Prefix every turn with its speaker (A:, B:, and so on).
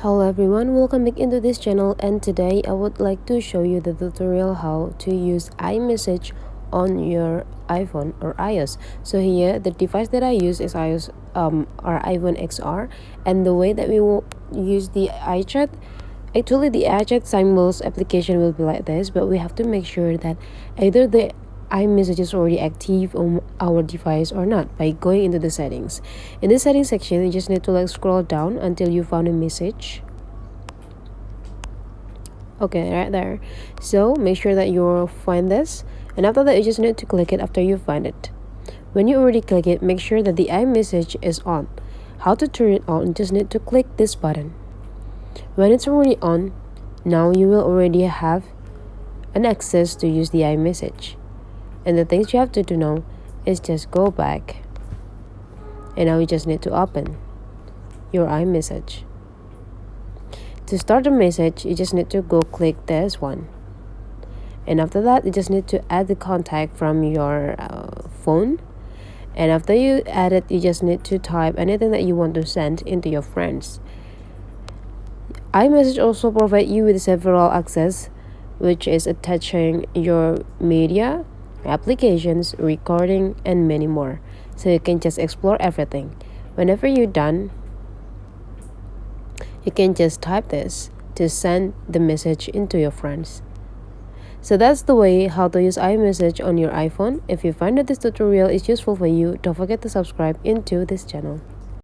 A: Hello everyone, welcome back into this channel, and today I would like to show you the tutorial how to use iMessage on your iPhone or iOS. So here the device that I use is iOS or iPhone XR, and the way that we will use the iChat, actually the iChat symbols application will be like this, but we have to make sure that either the iMessage is already active on our device or not by going into the settings. In the settings section, you just need to scroll down until you found a message. Okay, right there. So make sure that you find this, and after that you just need to click it after you find it. When you already click it, make sure that the iMessage is on. How to turn it on? Just need to click this button. When it's already on, now you will already have an access to use the iMessage. And the things you have to do now is just go back, and now you just need to open your iMessage. To start the message, you just need to go click this one, and after that you just need to add the contact from your phone, and after you add it, you just need to type anything that you want to send into your friends. iMessage also provide you with several access, which is attaching your media, applications, recording, and many more. So you can just explore everything. Whenever you're done, you can just type this to send the message into your friends. So that's the way how to use iMessage on your iPhone. If you find that this tutorial is useful for you, don't forget to subscribe into this channel.